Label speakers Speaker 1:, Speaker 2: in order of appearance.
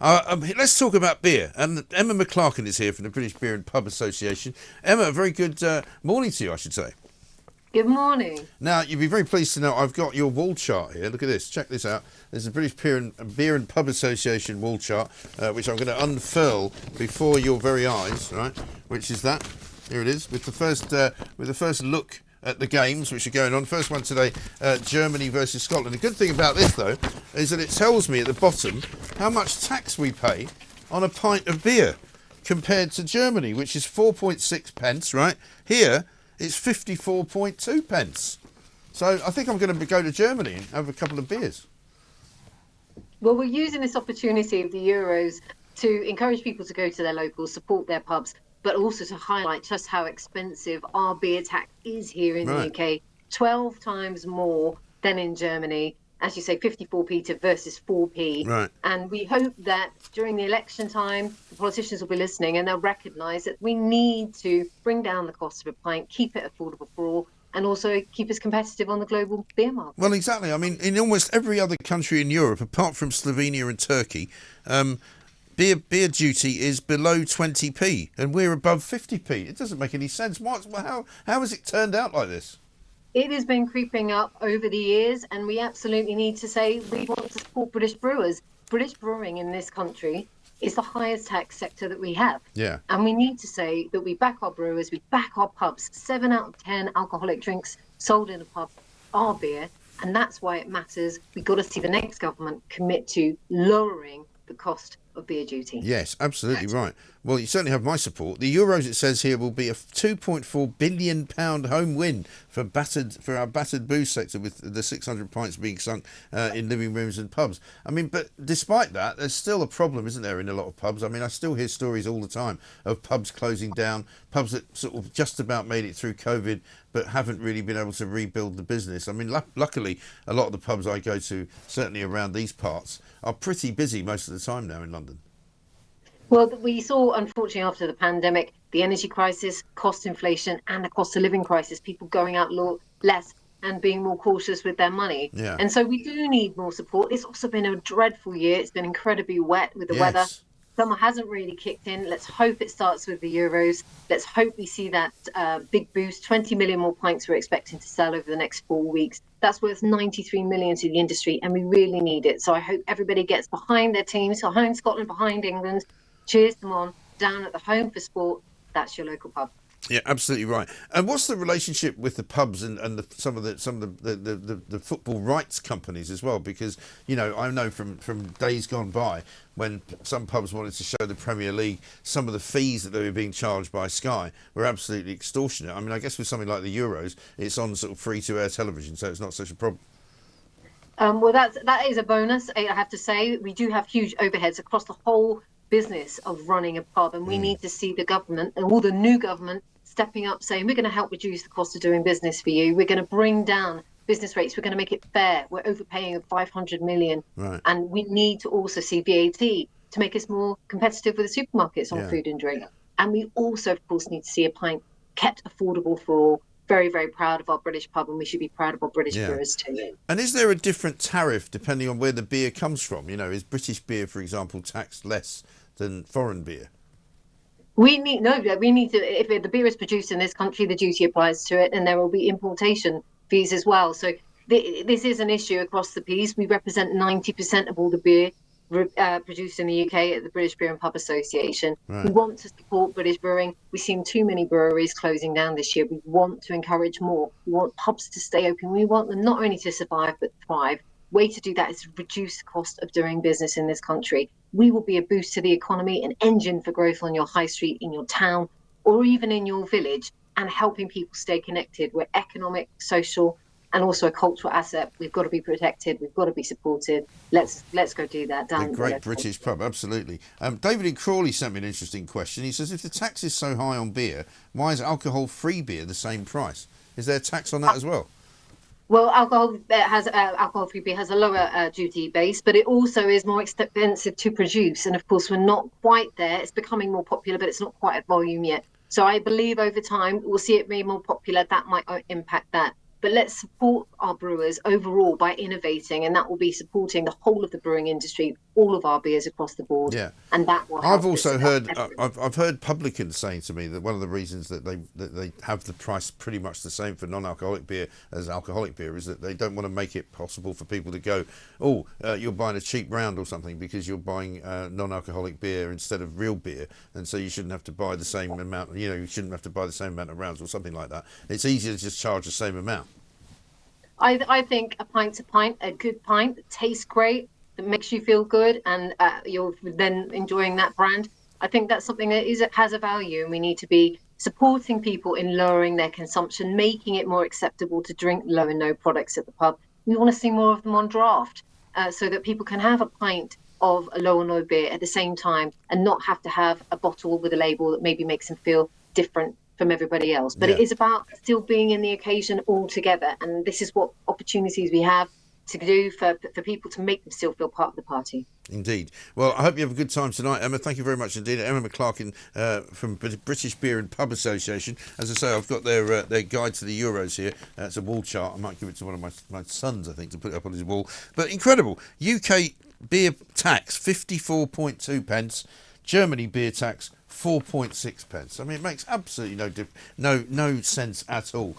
Speaker 1: Let's talk about beer. And Emma McClarkin is here from the British Beer and Pub Association. Emma, a very good morning to you, I should say.
Speaker 2: Good morning.
Speaker 1: Now, you'll be very pleased to know I've got your wall chart here. Look at this. Check this out. There's a British Beer and Pub Association wall chart, which I'm going to unfurl before your very eyes, right? Which is that. Here it is, with the first look at the games which are going on. First one today, Germany versus Scotland. The good thing about this, though, is that it tells me at the bottom how much tax we pay on a pint of beer compared to Germany, which is 4.6 pence, right? Here, it's 54.2 pence. So I think I'm going to go to Germany and have a couple of beers.
Speaker 2: Well, we're using this opportunity of the Euros to encourage people to go to their locals, support their pubs, but also to highlight just how expensive our beer tax is here in the UK. 12 times more than in Germany. As you say, 54p to versus 4p.
Speaker 1: Right.
Speaker 2: And we hope that during the election time, the politicians will be listening and they'll recognise that we need to bring down the cost of a pint, keep it affordable for all, and also keep us competitive on the global beer market.
Speaker 1: Well, exactly. I mean, in almost every other country in Europe, apart from Slovenia and Turkey, beer duty is below 20p, and we're above 50p. It doesn't make any sense. How has it turned out like this?
Speaker 2: It has been creeping up over the years, and we absolutely need to say we want to support British brewers. British brewing in this country is the highest tax sector that we have.
Speaker 1: Yeah.
Speaker 2: And we need to say that we back our brewers, we back our pubs. 7 out of 10 alcoholic drinks sold in a pub are beer, and that's why it matters. We've got to see the next government commit to lowering the cost of beer duty.
Speaker 1: Yes, absolutely right. Well, you certainly have my support. The Euros, it says here, will be a £2.4 billion home win for our battered booze sector, with the 600 pints being sunk in living rooms and pubs. I mean, but despite that, there's still a problem, isn't there, in a lot of pubs? I mean, I still hear stories all the time of pubs closing down, pubs that sort of just about made it through COVID but haven't really been able to rebuild the business. I mean, luckily, a lot of the pubs I go to, certainly around these parts, are pretty busy most of the time now in London.
Speaker 2: Well, we saw, unfortunately, after the pandemic, the energy crisis, cost inflation, and the cost of living crisis, people going out less and being more cautious with their money.
Speaker 1: Yeah.
Speaker 2: And so we do need more support. It's also been a dreadful year. It's been incredibly wet with the weather. Summer hasn't really kicked in. Let's hope it starts with the Euros. Let's hope we see that big boost. 20 million more pints we're expecting to sell over the next 4 weeks. That's worth 93 million to the industry, and we really need it. So I hope everybody gets behind their teams, behind Scotland, behind England, cheers them on down at the Home for Sport. That's your local pub.
Speaker 1: Yeah, absolutely right. And what's the relationship with the pubs and some of the football rights companies as well? Because, you know, I know from days gone by when some pubs wanted to show the Premier League, some of the fees that they were being charged by Sky were absolutely extortionate. I mean, I guess with something like the Euros, it's on sort of free-to-air television, so it's not such a problem.
Speaker 2: Well, that is a bonus, I have to say. We do have huge overheads across the whole business of running a pub, and we need to see the government and all the new government stepping up, saying we're going to help reduce the cost of doing business for you. We're going to bring down business rates. We're going to make it fair. We're overpaying of 500 million.
Speaker 1: Right.
Speaker 2: And we need to also see VAT to make us more competitive with the supermarkets on food and drink. And we also, of course, need to see a pint kept affordable for all. Very, very proud of our British pub, and we should be proud of our British brewers too.
Speaker 1: And is there a different tariff depending on where the beer comes from? You know, is British beer, for example, taxed less than foreign beer?
Speaker 2: We need to, if the beer is produced in this country, the duty applies to it, and there will be importation fees as well. So this is an issue across the piece. We represent 90% of all the beer produced in the UK at the British Beer and Pub Association. Right. We want to support British brewing. We've seen too many breweries closing down this year. We want to encourage more. We want pubs to stay open. We want them not only to survive, but thrive. Way to do that is to reduce the cost of doing business in this country. We will be a boost to the economy, an engine for growth on your high street, in your town, or even in your village, and helping people stay connected. We're economic, social, and also a cultural asset. We've got to be protected. We've got to be supported. Let's go do that.
Speaker 1: The great British pub, absolutely. David in Crawley sent me an interesting question. He says, if the tax is so high on beer, why is alcohol-free beer the same price? Is there a tax on that as well?
Speaker 2: Well, alcohol-free beer has a lower duty base, but it also is more expensive to produce. And of course, we're not quite there. It's becoming more popular, but it's not quite at volume yet. So I believe over time we'll see it be more popular. That might impact that. but let's support our brewers overall by innovating, and that will be supporting the whole of the brewing industry, all of our beers across the board,
Speaker 1: Yeah.
Speaker 2: and that will
Speaker 1: I've
Speaker 2: help us.
Speaker 1: also heard I've heard publicans saying to me that one of the reasons that they have the price pretty much the same for non-alcoholic beer as alcoholic beer is that they don't want to make it possible for people to go, oh, you're buying a cheap round or something because you're buying non-alcoholic beer instead of real beer, and so you shouldn't have to buy the same amount. You shouldn't have to buy the same amount of rounds or something like that. It's easier to just charge the same amount.
Speaker 2: I think a pint's a pint, a good pint that tastes great, that makes you feel good, and you're then enjoying that brand. I think that's something that has a value, and we need to be supporting people in lowering their consumption, making it more acceptable to drink low and no products at the pub. We want to see more of them on draft, so that people can have a pint of a low or no beer at the same time and not have to have a bottle with a label that maybe makes them feel different from everybody else. But
Speaker 1: Yeah.
Speaker 2: it is about still being in the occasion all together, and this is what opportunities we have to do for people to make them still feel part of the party.
Speaker 1: Indeed. Well, I hope you have a good time tonight, Emma. Thank you very much indeed. Emma McClarkin from British Beer and Pub Association. As I say, I've got their guide to the Euros here. It's a wall chart. I might give it to one of my sons, I think, to put it up on his wall. But incredible. UK beer tax, 54.2 pence. Germany beer tax, 4.6 pence. I mean, it makes absolutely no sense at all.